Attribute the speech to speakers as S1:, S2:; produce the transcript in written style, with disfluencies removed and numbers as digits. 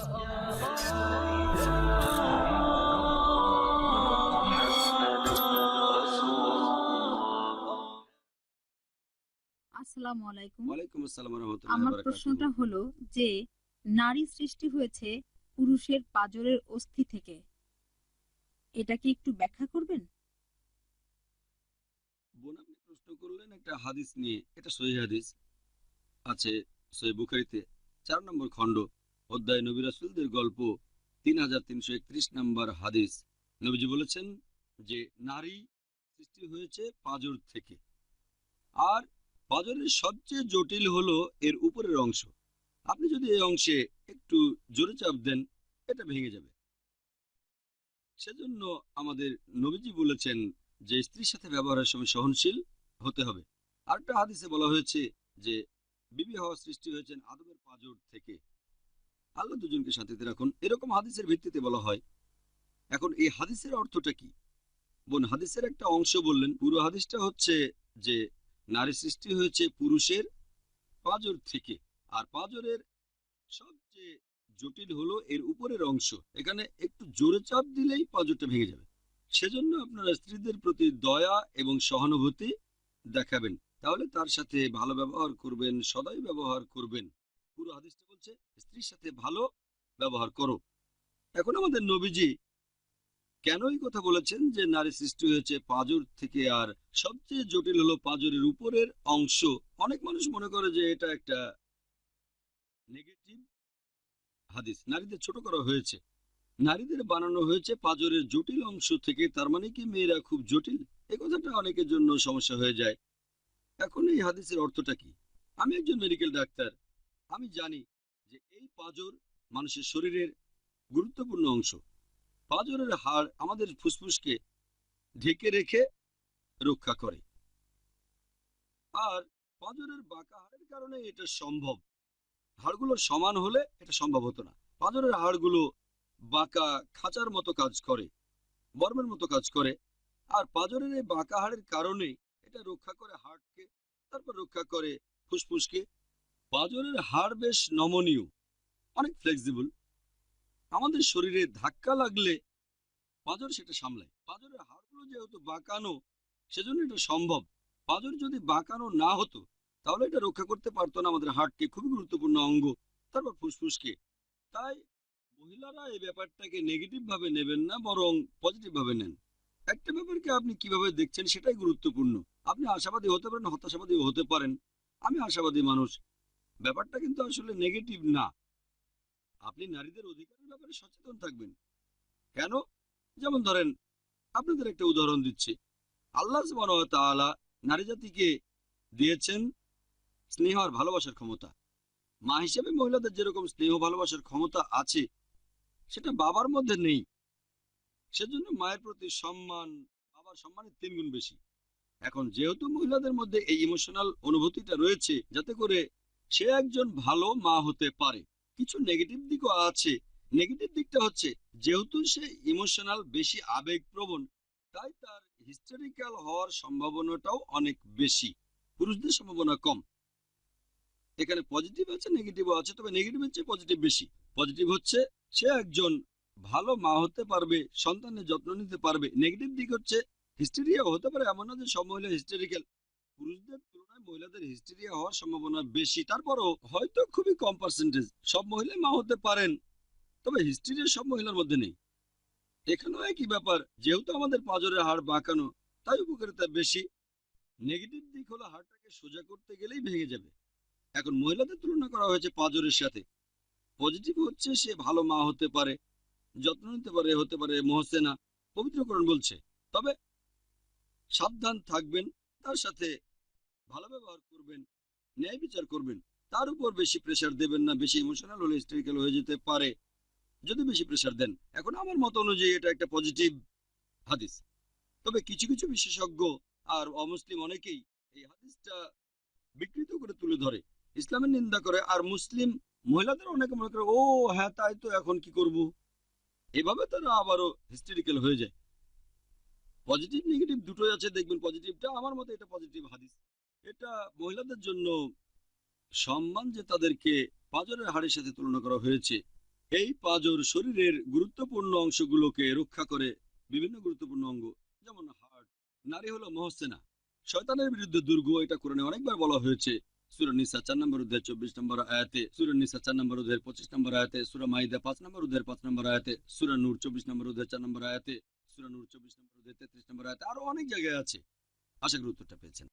S1: আসসালামু আলাইকুম।
S2: ওয়ালাইকুম আসসালাম ওয়া রাহমাতুল্লাহি ওয়া
S1: আমার
S2: বারাকাতুহু।
S1: প্রশ্নটা হলো যে নারী সৃষ্টি হয়েছে পুরুষের পাঁজরের অস্থি থেকে। এটা কি একটু ব্যাখ্যা করবেন?
S2: বোন, আপনি প্রশ্ন করলেন একটা হাদিস নিয়ে। এটা সহিহ হাদিস আছে সহিহ বুখারীতে ৪ নম্বর খণ্ড, অধ্যায় নবী রাসূলদের গল্প ৩৩৩১ নম্বর হাদিস। নবীজি বলেছেন যে নারী সৃষ্টি হয়েছে পাঁজর থেকে, আর পাঁজরের সবচেয়ে জটিল হলো এর উপরের অংশ। আপনি যদি এই অংশে একটু জোরে চাপ দেন, এটা ভেঙে যাবে। সেজন্য আমাদের নবীজি বলেছেন যে স্ত্রীর সাথে ব্যবহারের সময় সহনশীল হতে হবে। আরেকটা হাদিসে বলা হয়েছে যে বিবি হওয়া সৃষ্টি হয়েছেন আদমের পাঁজর থেকে। আল্লাহ দুজনকে সাথীতে রাখুন, এরকম হাদিসের ভিত্তিতে বলা হয়। এখন এই হাদিসের অর্থটা কি? বোন, হাদিসের একটা অংশ বললেন, পুরো হাদিসটা হচ্ছে যে নারী সৃষ্টি হয়েছে পুরুষের পাঁজর থেকে, আর পাঁজরের সবচেয়ে জটিল হলো এর উপরের অংশ। এখানে একটু জোরে চাপ দিলেই পাঁজরটা ভেঙে যাবে। সেজন্য আপনারা স্ত্রীদের প্রতি দয়া এবং সহানুভূতি দেখাবেন, তাহলে তার সাথে ভালো ব্যবহার করবেন, সদাই ব্যবহার করবেন। পুরো হাদিসটা বলছে স্ত্রীর সাথে ভালো ব্যবহার করো। এখন আমাদের নবীজি কেন এই কথা বলেছেন যে নারী সৃষ্টি হয়েছে পাঁজর থেকে, আর সবচেয়ে জটিল হলো পাঁজরের উপরের অংশ? অনেক মানুষ মনে করে যে এটা একটা নেগেটিভ হাদিস, নারীদের ছোট করা হয়েছে, নারীদের বানানো হয়েছে পাঁজরের জটিল অংশ থেকে, তার মানে কি মেয়েরা খুব জটিল? এই কথাটা অনেকের জন্য সমস্যা হয়ে যায়। এখন এই হাদিসের অর্থটা কি? আমি একজন মেডিকেল ডাক্তার, আমি জানি যে এই পাঁজর মানুষের শরীরের গুরুত্বপূর্ণ অংশ। পাঁজরের হাড় আমাদের ফুসফুসকে ঢেকে রেখে রক্ষা করে, আর পাঁজরের বাঁকা হাড়ের কারণে এটা সম্ভব। হাড়গুলো সমান হলে এটা সম্ভব হতো না। পাঁজরের হাড়গুলো বাঁকা খাঁচার মতো কাজ করে, বর্মের মতো কাজ করে, আর পাঁজরের এই বাঁকা হাড়ের কারণে এটা রক্ষা করে হার্টকে, তারপর রক্ষা করে ফুসফুসকে। পাঁজরের হাড় বেশ নমনীয়, অনেক ফ্লেক্সিবল। আমাদের শরীরে ধাক্কা লাগলে পাঁজর সেটা সামলায়। পাঁজরের হাড়গুলো যেহেতু বাঁকানো, সেজন্য এটা সম্ভব। পাঁজর যদি বাঁকানো না হতো, তাহলে এটা রক্ষা করতে পারতো না আমাদের হার্টকে, খুবই গুরুত্বপূর্ণ অঙ্গ, তারপর ফুসফুসকে। তাই মহিলারা এই ব্যাপারটাকে নেগেটিভ ভাবে নেবেন না, বরং পজিটিভ ভাবে নেন। একটা ব্যাপারকে আপনি কিভাবে দেখছেন সেটাই গুরুত্বপূর্ণ। আপনি আশাবাদী হতে পারেন, হতাশাবাদীও হতে পারেন। আমি আশাবাদী মানুষ। ব্যাপারটা কিন্তু আসলে নেগেটিভ না। আপনি নারীদের অধিকারের ব্যাপারে সচেতন থাকবেন। কেন? যেমন ধরেন, আপনাদের একটা উদাহরণ দিচ্ছি। আল্লাহ সুবহানাহু ওয়া তাআলা নারী জাতিকে দিয়েছেন স্নেহ আর ভালোবাসার ক্ষমতা। মা হিসেবে মহিলাদের যেরকম স্নেহ ভালোবাসার ক্ষমতা আছে, সেটা বাবার মধ্যে নেই। সেজন্য মায়ের প্রতি সম্মান বাবার সম্মানের 3 গুণ বেশি। এখন যেহেতু মহিলাদের মধ্যে এই ইমোশনাল অনুভূতিটা রয়েছে, যাতে করে সে একজন ভালো মা হতে পারে, কিছু নেগেটিভ দিকও আছে। নেগেটিভ দিকটা হচ্ছে, যেহেতু সে ইমোশনাল, বেশি আবেগপ্রবণ, তাই তার হিস্টেরিক্যাল হওয়ার সম্ভাবনাটাও অনেক বেশি, পুরুষদের সম্ভাবনা কম। এখানে পজিটিভ আছে, নেগেটিভও আছে, তবে নেগেটিভের চেয়ে পজিটিভ বেশি। পজিটিভ হচ্ছে সে একজন ভালো মা হতে পারবে, সন্তানের যত্ন নিতে পারবে। নেগেটিভ দিক হচ্ছে হিস্টেরিয়া হতে পারে, এমন না যে সব মহিলা হিস্টেরিক্যাল। পুরুষদের তুলনায় মহিলাদের হিস্টেরিয়া হওয়ার সম্ভাবনা বেশি, তারপরও হয়তো খুবই কম পার্সেন্টেজ। সব মহিলাই মা হতে পারেন, তবে হিস্টেরিয়া সব মহিলার মধ্যে নেই। এখানেও একই ব্যাপার, যেহেতু আমাদের পাঁজরের হাড় বাঁকানো, তাই উপকারিতা বেশি। নেগেটিভ দিক হলো হাড়টাকে সোজা করতে গেলেই ভেঙে যাবে। এখন মহিলাদের তুলনা করা হয়েছে পাঁজরের সাথে। পজিটিভ হচ্ছে সে ভালো মা হতে পারে, যত্ন নিতে পারে, হতে পারে মহসেনা, পবিত্রকরণ বলছে। তবে সাবধান থাকবেন, তার সাথে ভালো ব্যবহার করবেন, ন্যায় বিচার করবেন। তার উপর বেশি প্রেশার দেবেন না, বেশি ইমোশনাল হলে হিস্টেরিক্যাল হয়ে যেতে পারে যদি বেশি প্রেশার দেন। এখন আমার মত অনুযায়ী এটা একটা পজিটিভ হাদিস। তবে কিছু কিছু বিশেষজ্ঞ আর অমুসলিম অনেকেই এই হাদিসটা বিকৃত করে তুলে ধরে, ইসলামের নিন্দা করে, আর মুসলিম মহিলাদের অনেকে মনে করে ও হ্যাঁ তাই তো, এখন কি করব, এভাবে তারা আবারও হিস্টেরিক্যাল হয়ে যায়। পজিটিভ নেগেটিভ দুটোই আছে, দেখবেন পজিটিভটা আমার মতে এটা পজিটিভ হাদিস। এটা মহিলাদের জন্য সম্মান যে তাদেরকে পাঁজরের হাড়ের সাথে তুলনা করা হয়েছে, এই পাঁজর শরীরের গুরুত্বপূর্ণ অংশগুলোকে রক্ষা করে। বিভিন্ন গুরুত্বপূর্ণ অঙ্গ যেমন হার্ট। নারী হলো মহসেনা, শয়তানের বিরুদ্ধে দুর্গ। এটা কোরআনে অনেকবার বলা হয়েছে। সূরা নিসা 4 নম্বর অধ্যায় 24 নম্বর আয়াতে, সূরা নিসা 4 নম্বর অধ্যায় 25 নম্বর আয়াতে, সূরা মাইদা 5 নম্বর অধ্যায় 5 নম্বর আয়াতে, সূরা নূর 24 নম্বর অধ্যায় 4 নম্বর আয়াতে, সূরা নূর 24 নম্বর অধ্যায় 33 নম্বর আয়াতে, আরো অনেক জায়গায় আছে। আশা করি উত্তরটা পেয়েছেন।